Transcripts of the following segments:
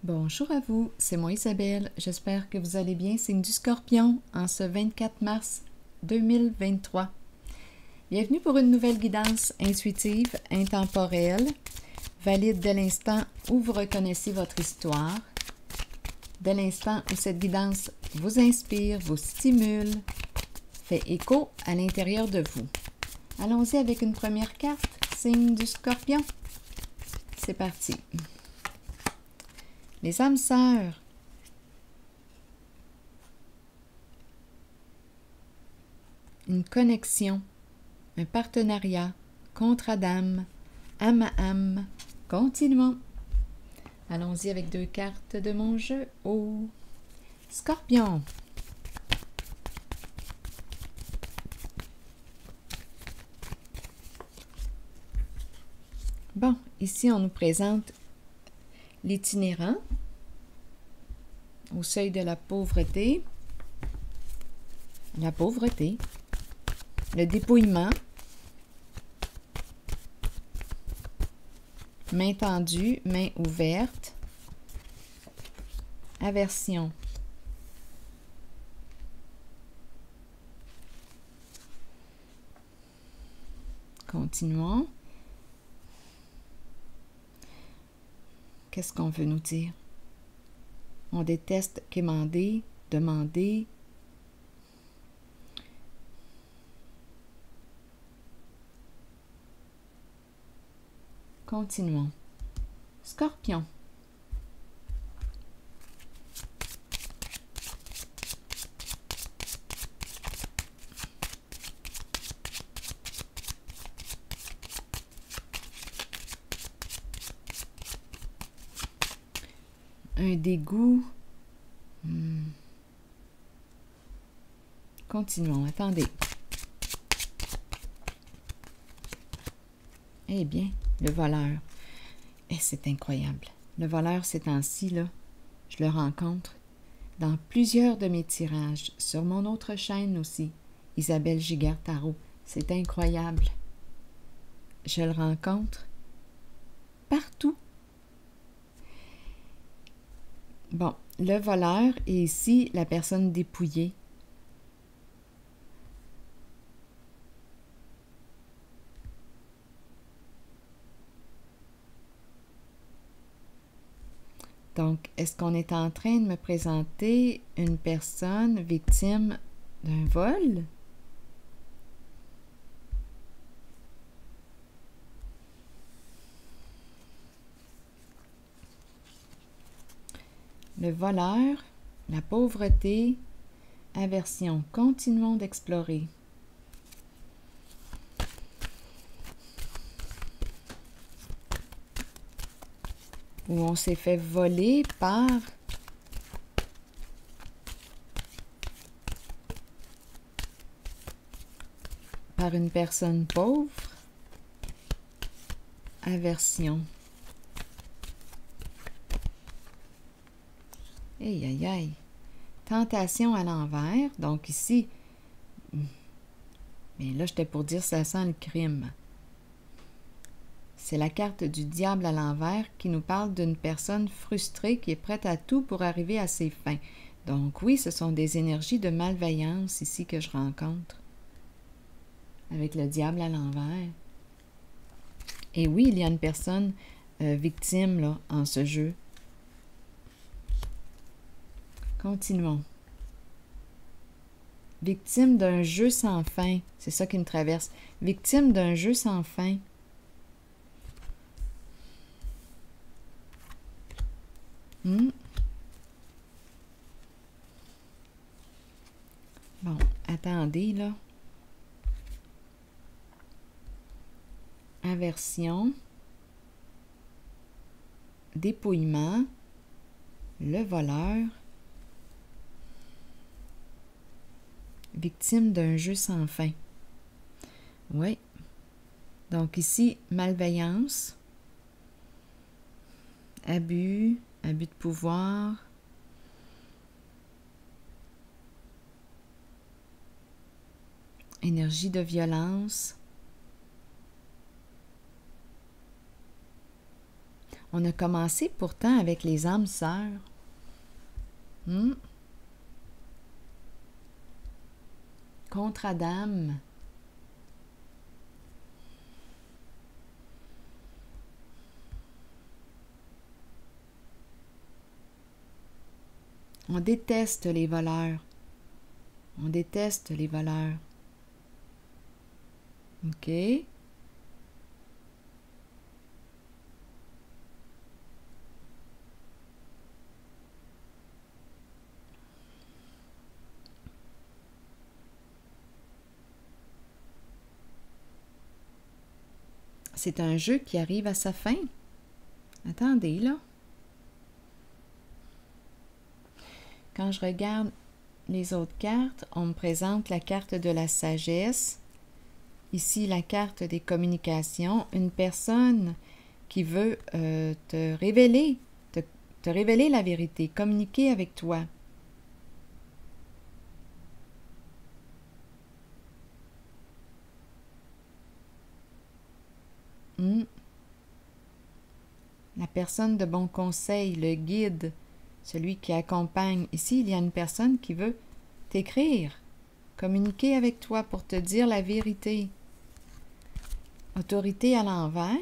Bonjour à vous, c'est moi Isabelle. J'espère que vous allez bien. Signe du Scorpion en ce 24 mars 2023. Bienvenue pour une nouvelle guidance intuitive, intemporelle, valide dès l'instant où vous reconnaissez votre histoire, dès l'instant où cette guidance vous inspire, vous stimule, fait écho à l'intérieur de vous. Allons-y avec une première carte, signe du Scorpion. C'est parti. Les âmes sœurs. Une connexion, un partenariat, contrat d'âme, âme à âme. Continuons. Allons-y avec deux cartes de mon jeu. Oh! Scorpion. Bon, ici on nous présente l'itinérant au seuil de la pauvreté, le dépouillement, main tendue, main ouverte, aversion. Continuons. Qu'est-ce qu'on veut nous dire? On déteste quémander, demander. Continuons. Scorpion. Un dégoût. Continuons, attendez. Eh bien, le voleur. Et c'est incroyable. Le voleur, ces temps-ci, là, je le rencontre dans plusieurs de mes tirages, sur mon autre chaîne aussi, Isabelle Giguère-Tarot. C'est incroyable. Je le rencontre partout. Bon, le voleur et ici la personne dépouillée. Donc, est-ce qu'on est en train de me présenter une personne victime d'un vol? Le voleur, la pauvreté, aversion. Continuons d'explorer. Où on s'est fait voler par une personne pauvre. Aversion. Aïe, aïe, aïe. Tentation à l'envers. Donc ici, mais là, j'étais pour dire ça sent le crime. C'est la carte du diable à l'envers qui nous parle d'une personne frustrée qui est prête à tout pour arriver à ses fins. Donc oui, ce sont des énergies de malveillance ici que je rencontre. Avec le diable à l'envers. Et oui, il y a une personne victime là, en ce jeu. Continuons. Victime d'un jeu sans fin. C'est ça qui me traverse. Victime d'un jeu sans fin. Bon, attendez, là. Aversion. Dépouillement. Le voleur. Victime d'un jeu sans fin. Oui. Donc ici, malveillance. Abus de pouvoir, énergie de violence. On a commencé pourtant avec les âmes sœurs. Contre Adam. On déteste les voleurs. On déteste les voleurs. OK. C'est un jeu qui arrive à sa fin. Attendez, là. Quand je regarde les autres cartes, on me présente la carte de la sagesse. Ici, la carte des communications. Une personne qui veut te révéler la vérité, communiquer avec toi. La personne de bon conseil, le guide, celui qui accompagne. Ici, il y a une personne qui veut t'écrire, communiquer avec toi pour te dire la vérité. Autorité à l'envers.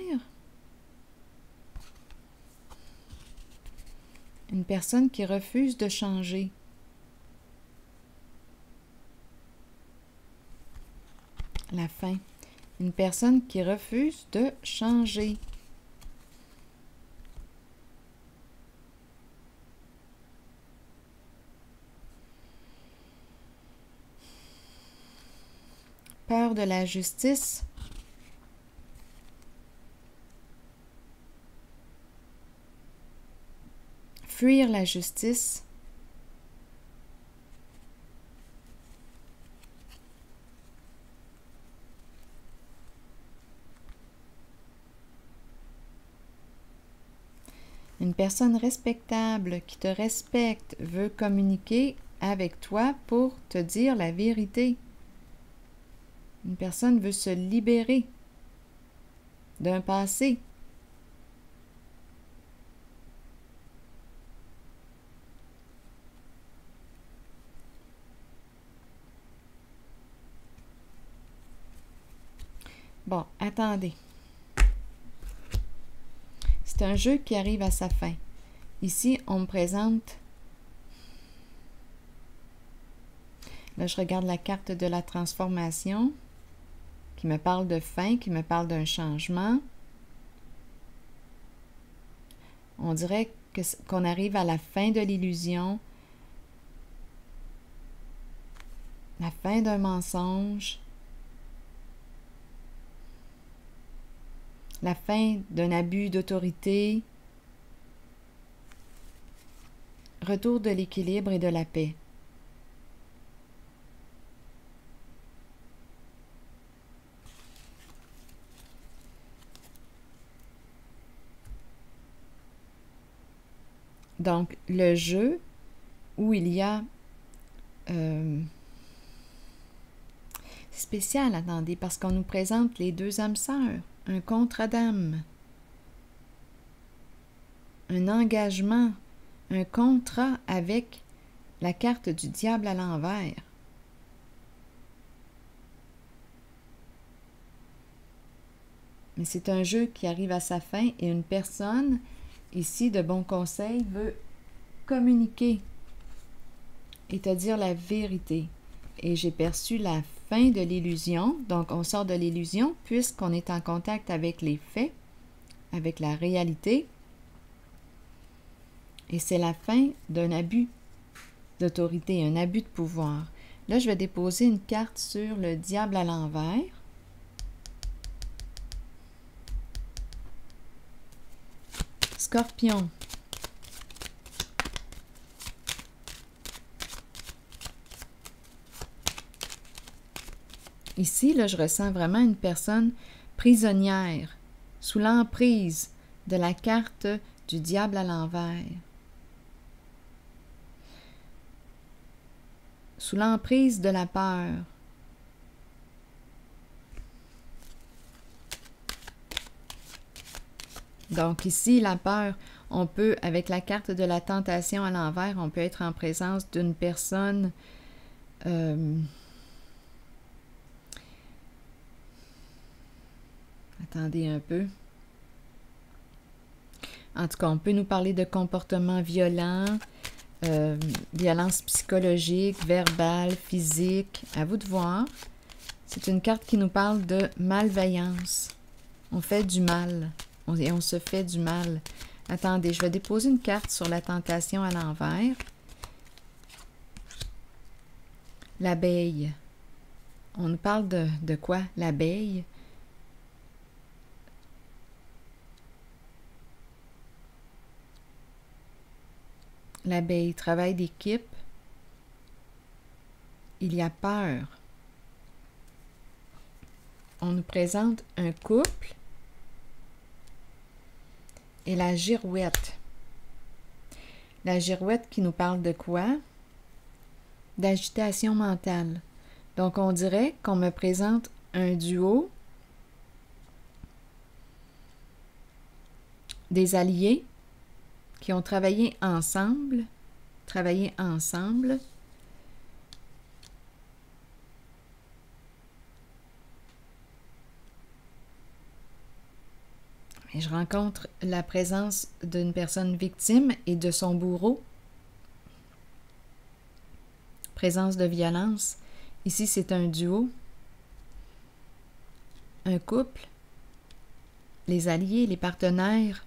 Une personne qui refuse de changer. La fin. Une personne qui refuse de changer. Peur de la justice. Fuir la justice. Une personne respectable qui te respecte veut communiquer avec toi pour te dire la vérité. Une personne veut se libérer d'un passé. Bon, attendez. C'est un jeu qui arrive à sa fin. Ici, on me présente... Là, je regarde la carte de la transformation qui me parle de fin, qui me parle d'un changement. On dirait qu'on arrive à la fin de l'illusion, la fin d'un mensonge, la fin d'un abus d'autorité, retour de l'équilibre et de la paix. Donc, le jeu où il y a... c'est spécial, attendez, parce qu'on nous présente les deux âmes sœurs, un contre Adam, un engagement, un contrat avec la carte du diable à l'envers. Mais c'est un jeu qui arrive à sa fin et une personne, ici, de bon conseil, veut communiquer et te dire la vérité. Et j'ai perçu la fin de l'illusion. Donc, on sort de l'illusion puisqu'on est en contact avec les faits, avec la réalité. Et c'est la fin d'un abus d'autorité, un abus de pouvoir. Là, je vais déposer une carte sur le diable à l'envers. Scorpion. Ici, là, je ressens vraiment une personne prisonnière, sous l'emprise de la carte du diable à l'envers. Sous l'emprise de la peur. Donc ici, la peur, on peut, avec la carte de la tentation à l'envers, on peut être en présence d'une personne attendez un peu. En tout cas, on peut nous parler de comportements violents, violence psychologique, verbale, physique. À vous de voir. C'est une carte qui nous parle de malveillance. On fait du mal. Et on se fait du mal. Attendez, je vais déposer une carte sur la tentation à l'envers. L'abeille. On nous parle de quoi? L'abeille. L'abeille, travail d'équipe. Il y a peur. On nous présente un couple et la girouette. La girouette qui nous parle de quoi? D'agitation mentale. Donc, on dirait qu'on me présente un duo, des alliés qui ont travaillé ensemble, Et je rencontre la présence d'une personne victime et de son bourreau. Présence de violence. Ici, c'est un duo, un couple, les alliés, les partenaires.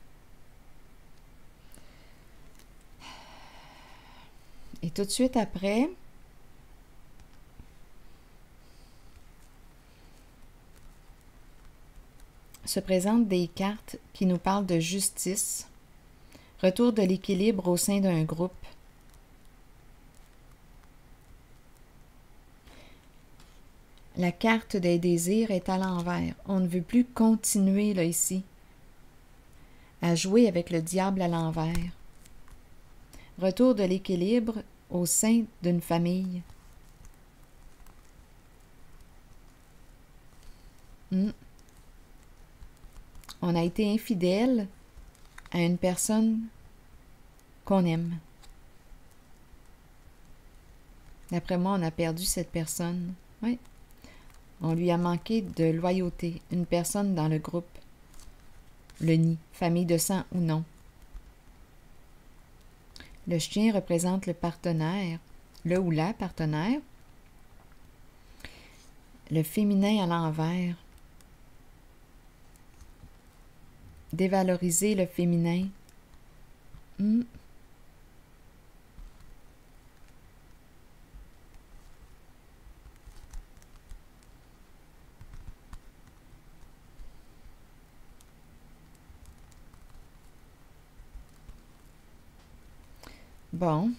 Et tout de suite après, se présentent des cartes qui nous parlent de justice, retour de l'équilibre au sein d'un groupe. La carte des désirs est à l'envers. On ne veut plus continuer là ici à jouer avec le diable à l'envers. Retour de l'équilibre au sein d'une famille. On a été infidèle à une personne qu'on aime. D'après moi, on a perdu cette personne. Oui. On lui a manqué de loyauté. Une personne dans le groupe. Le nid, famille de sang ou non. Le chien représente le partenaire, le ou la partenaire. Le féminin à l'envers. Dévaloriser le féminin. Bon.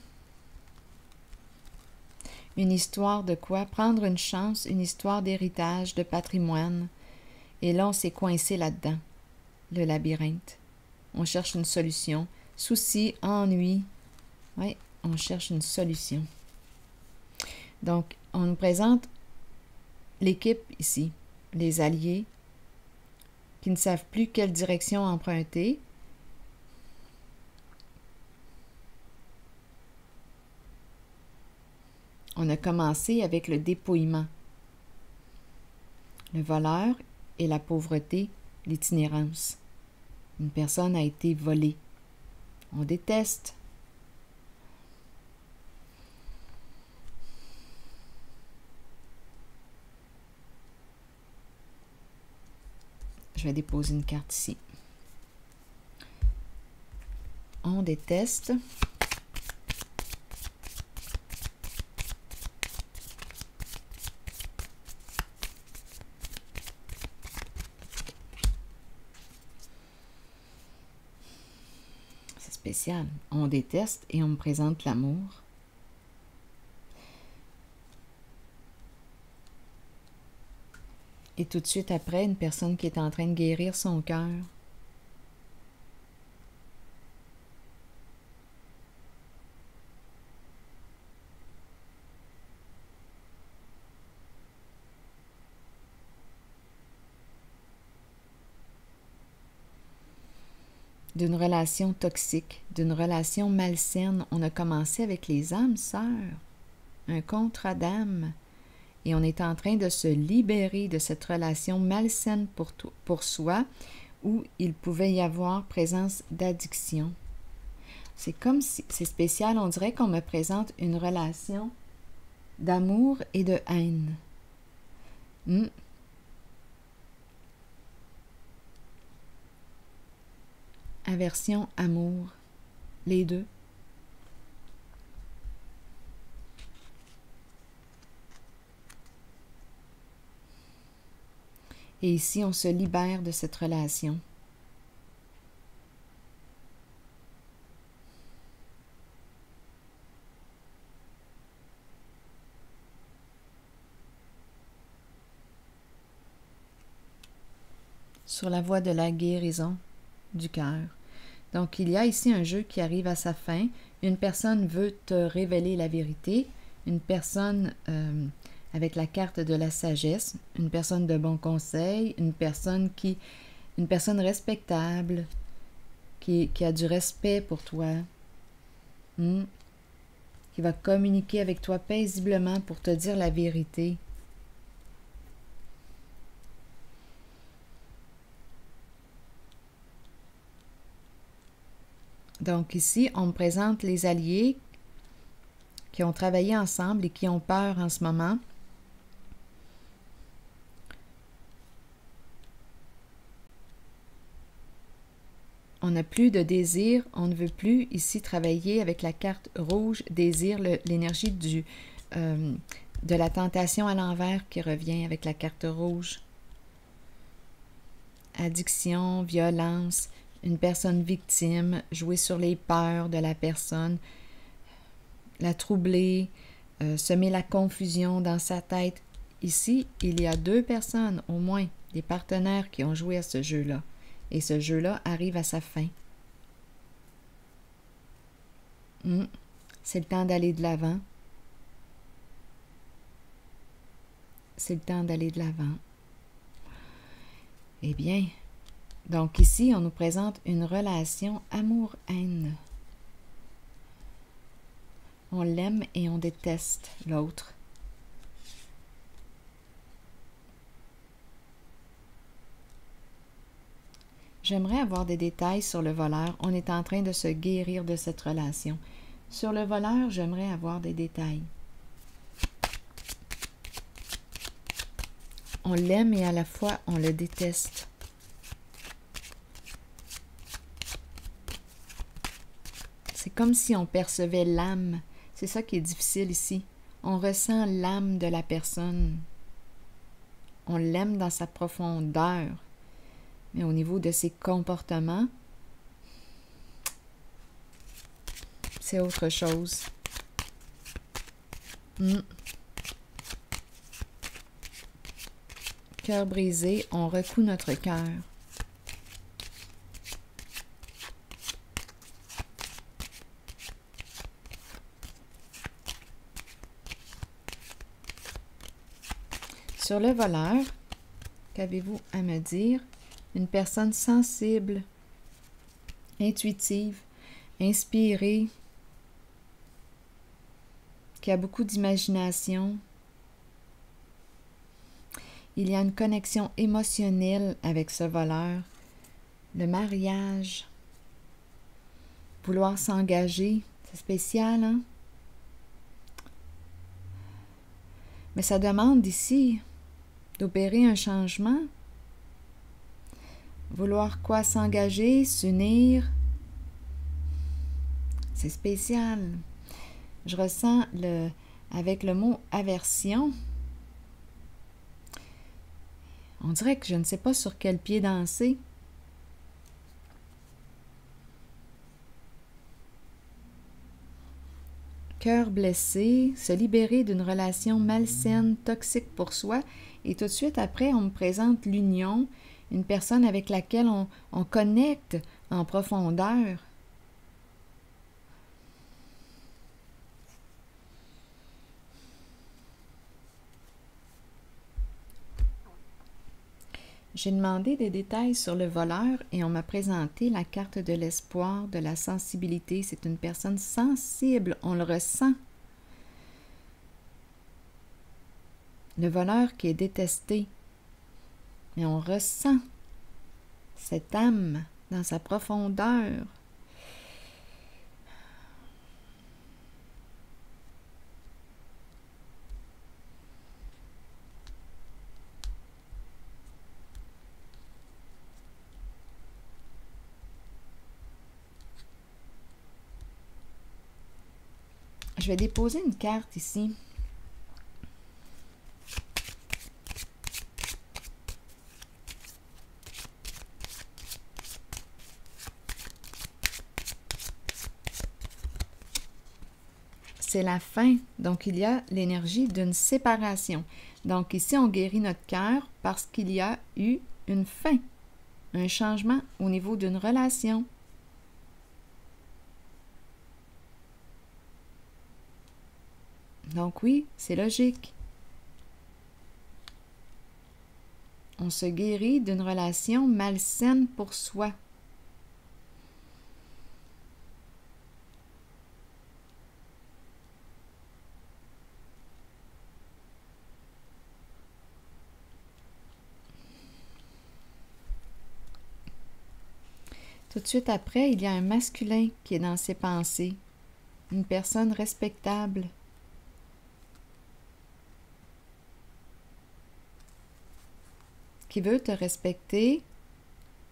Une histoire de quoi? Prendre une chance, une histoire d'héritage, de patrimoine. Et là, on s'est coincé là-dedans. Le labyrinthe. On cherche une solution. Souci, ennui. Oui, on cherche une solution. Donc, on nous présente l'équipe ici, les alliés, qui ne savent plus quelle direction emprunter. On a commencé avec le dépouillement. Le voleur et la pauvreté, l'itinérance. Une personne a été volée. On déteste. Je vais déposer une carte ici. On déteste. C'est spécial. On déteste et on me présente l'amour. Et tout de suite après, une personne qui est en train de guérir son cœur. d'une relation toxique, d'une relation malsaine. On a commencé avec les âmes sœurs, un contrat d'âme, et on est en train de se libérer de cette relation malsaine pour soi, où il pouvait y avoir présence d'addiction. C'est comme si, c'est spécial, on dirait qu'on me présente une relation d'amour et de haine. Aversion, amour, les deux. Et ici, on se libère de cette relation. Sur la voie de la guérison du cœur. Donc, il y a ici un jeu qui arrive à sa fin. Une personne veut te révéler la vérité. Une personne avec la carte de la sagesse. Une personne de bon conseil. Une personne respectable. Qui a du respect pour toi. Qui va communiquer avec toi paisiblement pour te dire la vérité. Donc ici, on me présente les alliés qui ont travaillé ensemble et qui ont peur en ce moment. On n'a plus de désir, on ne veut plus ici travailler avec la carte rouge, désir, l'énergie de la tentation à l'envers qui revient avec la carte rouge. Addiction, violence, une personne victime, jouer sur les peurs de la personne, la troubler, semer la confusion dans sa tête. Ici, il y a 2 personnes, au moins, des partenaires qui ont joué à ce jeu-là. Et ce jeu-là arrive à sa fin. C'est le temps d'aller de l'avant. C'est le temps d'aller de l'avant. Eh bien, donc ici, on nous présente une relation amour-haine. On l'aime et on déteste l'autre. J'aimerais avoir des détails sur le voleur. On est en train de se guérir de cette relation. Sur le voleur, j'aimerais avoir des détails. On l'aime et à la fois, on le déteste. C'est comme si on percevait l'âme. C'est ça qui est difficile ici. On ressent l'âme de la personne. On l'aime dans sa profondeur. Mais au niveau de ses comportements, c'est autre chose. Cœur brisé, on recoue notre cœur. Sur le voleur, qu'avez-vous à me dire? Une personne sensible, intuitive, inspirée, qui a beaucoup d'imagination. Il y a une connexion émotionnelle avec ce voleur. Le mariage, vouloir s'engager, c'est spécial, hein? Mais ça demande ici d'opérer un changement. Vouloir quoi? S'engager, s'unir. C'est spécial. Je ressens avec le mot aversion. On dirait que je ne sais pas sur quel pied danser. Cœur blessé, se libérer d'une relation malsaine, toxique pour soi. Et tout de suite après, on me présente l'union, une personne avec laquelle on connecte en profondeur. j'ai demandé des détails sur le voleur et on m'a présenté la carte de l'espoir, de la sensibilité. C'est une personne sensible, on le ressent. Le voleur qui est détesté, mais on ressent cette âme dans sa profondeur. Je vais déposer une carte ici. C'est la fin. Donc, il y a l'énergie d'une séparation. Donc, ici, on guérit notre cœur parce qu'il y a eu une fin, un changement au niveau d'une relation. Donc oui, c'est logique. On se guérit d'une relation malsaine pour soi. Tout de suite après, il y a un masculin qui est dans ses pensées, une personne respectable. Qui veut te respecter,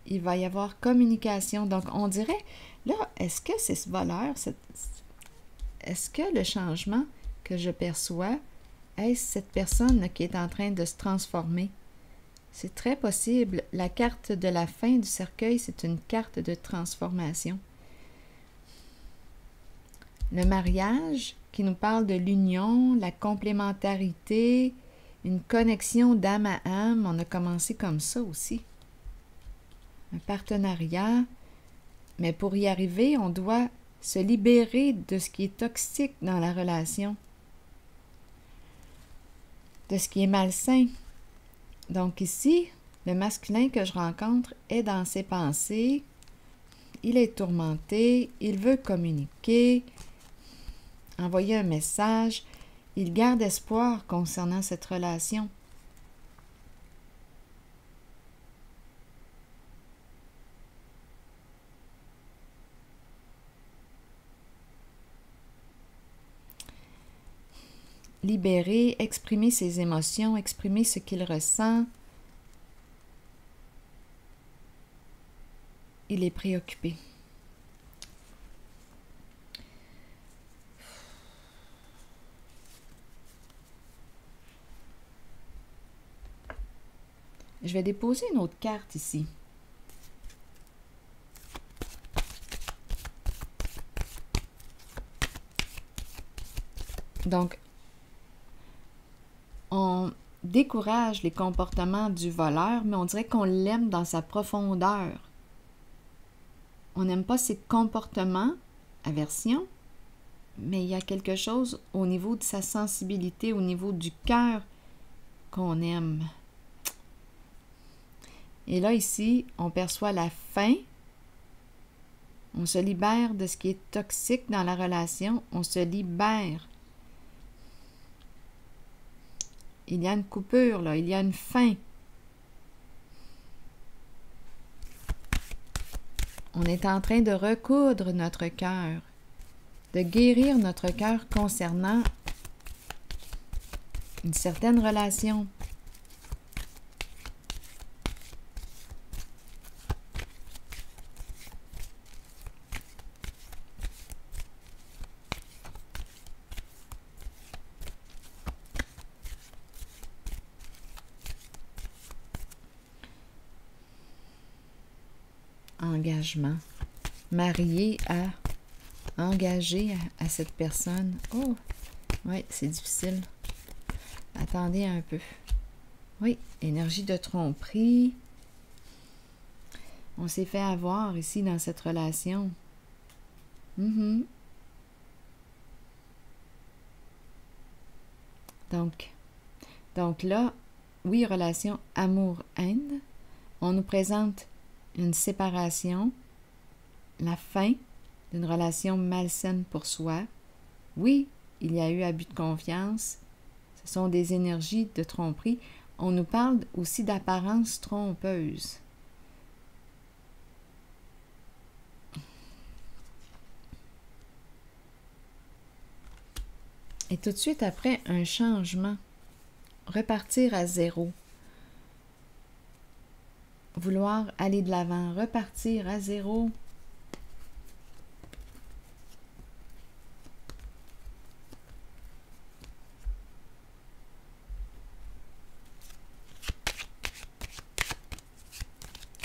il va y avoir communication. Donc, on dirait, là, est-ce que c'est ce voleur, est-ce que le changement que je perçois, est-ce cette personne qui est en train de se transformer? C'est très possible. La carte de la fin du cercueil, c'est une carte de transformation. Le mariage, qui nous parle de l'union, la complémentarité, une connexion d'âme à âme, on a commencé comme ça aussi. Un partenariat, mais pour y arriver, on doit se libérer de ce qui est toxique dans la relation, de ce qui est malsain. Donc ici, le masculin que je rencontre est dans ses pensées, il est tourmenté, il veut communiquer, envoyer un message. Il garde espoir concernant cette relation. Libérer, exprimer ses émotions, exprimer ce qu'il ressent. Il est préoccupé. Je vais déposer une autre carte ici. Donc, on décourage les comportements du voleur, mais on dirait qu'on l'aime dans sa profondeur. On n'aime pas ses comportements, aversion, mais il y a quelque chose au niveau de sa sensibilité, au niveau du cœur qu'on aime. Et là, ici, on perçoit la fin. On se libère de ce qui est toxique dans la relation. On se libère. Il y a une coupure, là. Il y a une fin. On est en train de recoudre notre cœur, de guérir notre cœur concernant une certaine relation. Engagement. Marié à, engagé à cette personne. Oh, oui, c'est difficile. Attendez un peu. Oui, énergie de tromperie. On s'est fait avoir ici dans cette relation. Donc là, oui, relation amour-haine, On nous présente une séparation, la fin d'une relation malsaine pour soi. Oui, il y a eu abus de confiance. Ce sont des énergies de tromperie. On nous parle aussi d'apparence trompeuse. Et tout de suite après, un changement. Repartir à zéro. Vouloir aller de l'avant, repartir à zéro.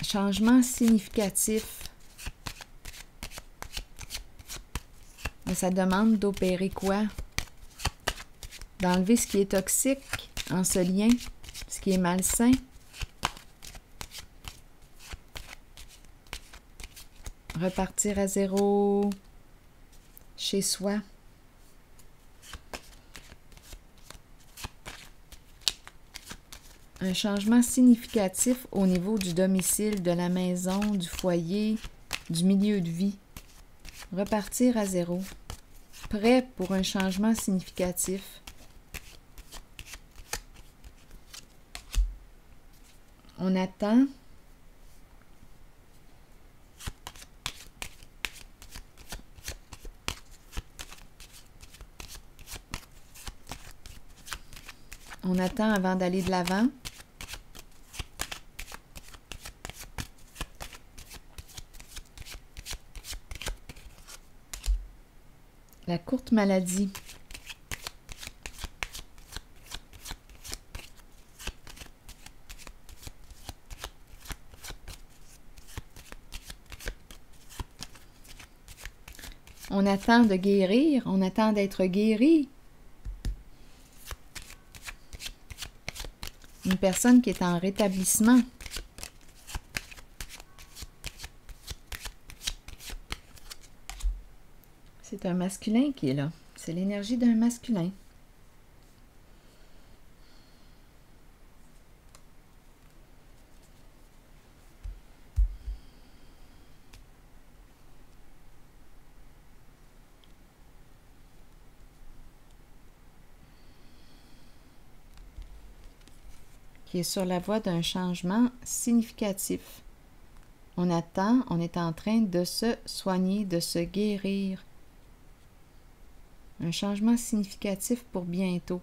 Changement significatif. Mais ça demande d'opérer quoi? D'enlever ce qui est toxique en ce lien, ce qui est malsain. Repartir à zéro chez soi. Un changement significatif au niveau du domicile, de la maison, du foyer, du milieu de vie. Repartir à zéro. Prêt pour un changement significatif. On attend. On attend avant d'aller de l'avant. La courte maladie. On attend de guérir, on attend d'être guéri. Une personne qui est en rétablissement. C'est un masculin qui est là. C'est l'énergie d'un masculin. Qui est sur la voie d'un changement significatif. On attend, on est en train de se soigner, de se guérir. Un changement significatif pour bientôt.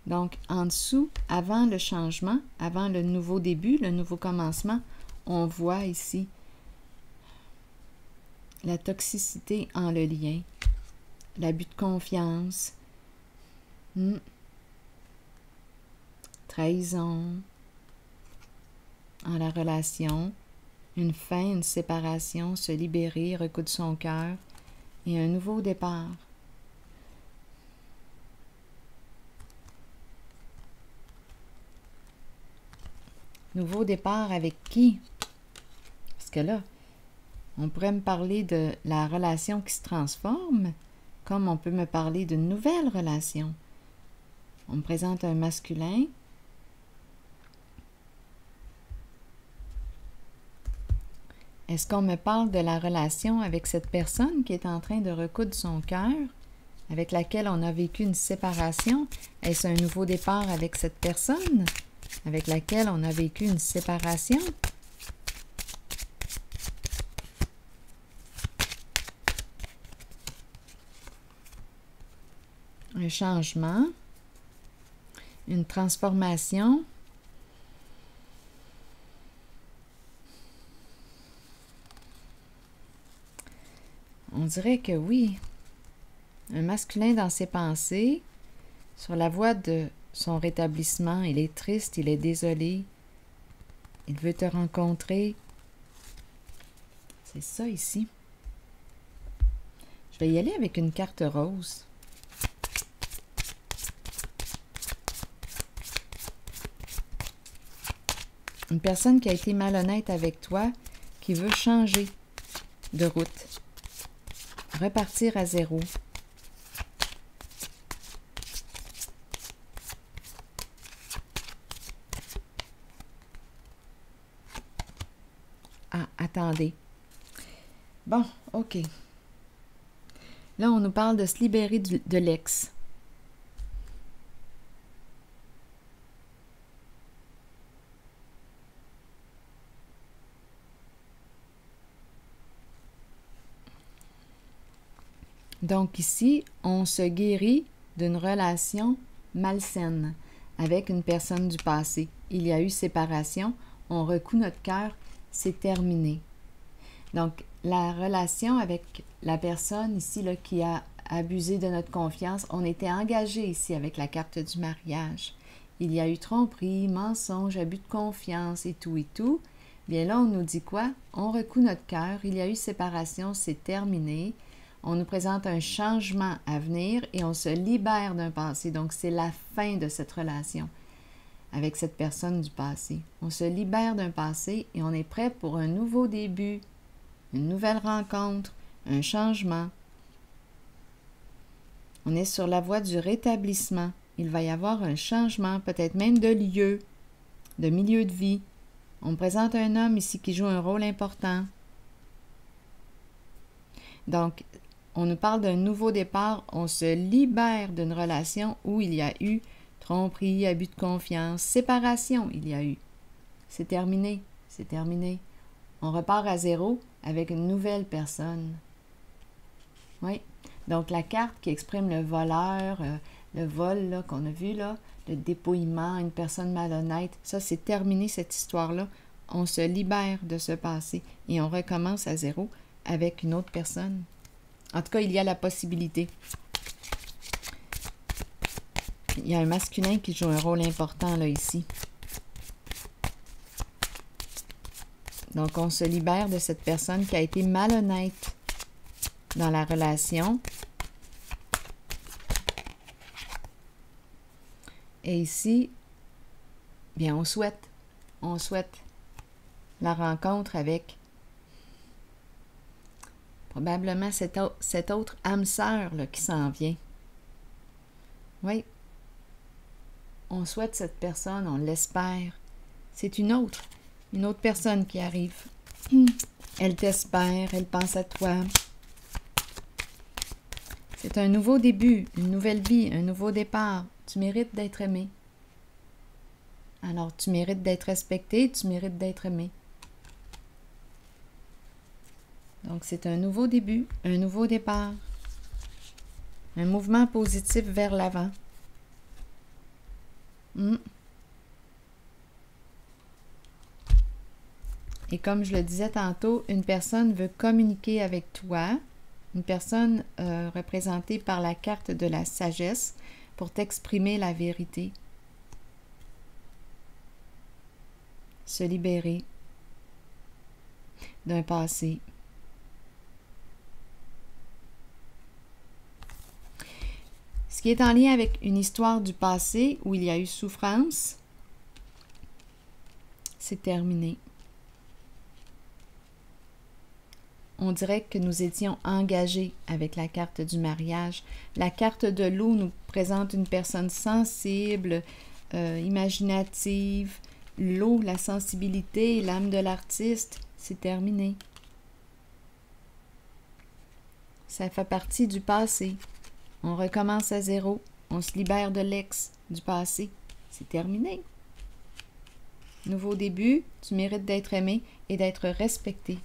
Donc, en dessous, avant le changement, avant le nouveau début, le nouveau commencement, on voit ici la toxicité en le lien, l'abus de confiance, trahison en la relation, une fin, une séparation, se libérer, recoudre son cœur et un nouveau départ. Nouveau départ avec qui? Parce que là, on pourrait me parler de la relation qui se transforme, comme on peut me parler d'une nouvelle relation. On me présente un masculin. Est-ce qu'on me parle de la relation avec cette personne qui est en train de recoudre son cœur, avec laquelle on a vécu une séparation? Est-ce un nouveau départ avec cette personne avec laquelle on a vécu une séparation? Un changement, une transformation. On dirait que oui. Un masculin dans ses pensées, sur la voie de son rétablissement, il est triste, il est désolé. Il veut te rencontrer. C'est ça ici. Je vais y aller avec une carte rose. Une personne qui a été malhonnête avec toi, qui veut changer de route. Repartir à zéro. Attendez. Bon, OK. Là, on nous parle de se libérer de l'ex. Donc ici, on se guérit d'une relation malsaine avec une personne du passé. Il y a eu séparation, on recoue notre cœur, c'est terminé. Donc, la relation avec la personne ici là, qui a abusé de notre confiance, on était engagé ici avec la carte du mariage. Il y a eu tromperie, mensonge, abus de confiance et tout et tout. Bien là, on nous dit quoi? On recoue notre cœur, il y a eu séparation, c'est terminé. On nous présente un changement à venir et on se libère d'un passé. Donc, c'est la fin de cette relation avec cette personne du passé. On se libère d'un passé et on est prêt pour un nouveau début, une nouvelle rencontre, un changement. On est sur la voie du rétablissement. Il va y avoir un changement, peut-être même de lieu, de milieu de vie. On me présente un homme ici qui joue un rôle important. Donc, on nous parle d'un nouveau départ. On se libère d'une relation où il y a eu tromperie, abus de confiance, séparation, il y a eu. C'est terminé, c'est terminé. On repart à zéro avec une nouvelle personne. Oui. Donc, la carte qui exprime le voleur, le vol là, qu'on a vu, là, le dépouillement, une personne malhonnête, ça, c'est terminé, cette histoire-là. On se libère de ce passé et on recommence à zéro avec une autre personne. En tout cas, il y a la possibilité. Il y a un masculin qui joue un rôle important, là, ici. Donc, on se libère de cette personne qui a été malhonnête dans la relation. Et ici, bien, on souhaite la rencontre avec probablement cette autre âme sœur là, qui s'en vient. Oui. On souhaite cette personne, on l'espère. C'est une autre personne qui arrive. Elle t'espère, elle pense à toi. C'est un nouveau début, une nouvelle vie, un nouveau départ. Tu mérites d'être aimé. Alors, tu mérites d'être respecté, tu mérites d'être aimé. Donc, c'est un nouveau début, un nouveau départ. Un mouvement positif vers l'avant. Et comme je le disais tantôt, une personne veut communiquer avec toi, une personne représentée par la carte de la sagesse pour t'exprimer la vérité. Se libérer d'un passé. Ce qui est en lien avec une histoire du passé où il y a eu souffrance, c'est terminé. On dirait que nous étions engagés avec la carte du mariage. La carte de l'eau nous présente une personne sensible, imaginative. L'eau, la sensibilité, l'âme de l'artiste, c'est terminé. Ça fait partie du passé. On recommence à zéro. On se libère de l'ex, du passé. C'est terminé. Nouveau début, tu mérites d'être aimé et d'être respecté.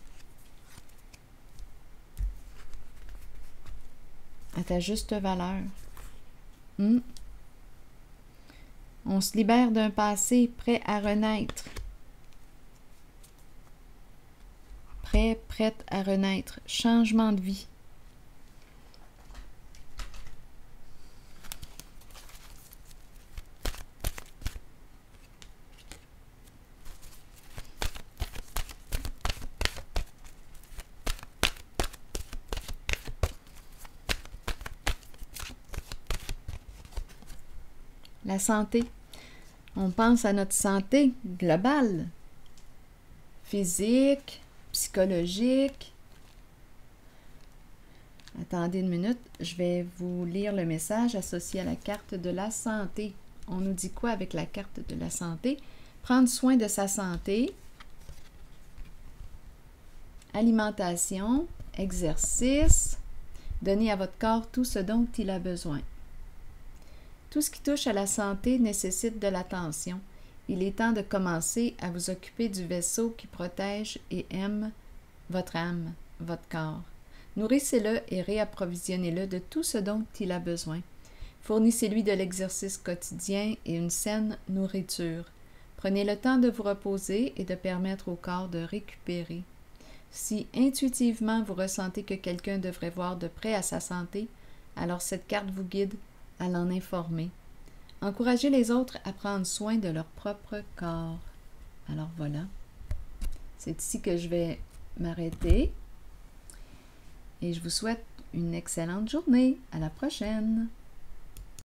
À ta juste valeur. On se libère d'un passé prêt à renaître. Prête à renaître. Changement de vie. La santé. On pense à notre santé globale, physique, psychologique. Attendez une minute, je vais vous lire le message associé à la carte de la santé. On nous dit quoi avec la carte de la santé? Prendre soin de sa santé. alimentation, exercice, donnez à votre corps tout ce dont il a besoin. Tout ce qui touche à la santé nécessite de l'attention. Il est temps de commencer à vous occuper du vaisseau qui protège et aime votre âme, votre corps. Nourrissez-le et réapprovisionnez-le de tout ce dont il a besoin. Fournissez-lui de l'exercice quotidien et une saine nourriture. Prenez le temps de vous reposer et de permettre au corps de récupérer. Si intuitivement vous ressentez que quelqu'un devrait voir de près à sa santé, alors cette carte vous guide à l'en informer. Encouragez les autres à prendre soin de leur propre corps. Alors voilà, c'est ici que je vais m'arrêter et je vous souhaite une excellente journée. À la prochaine!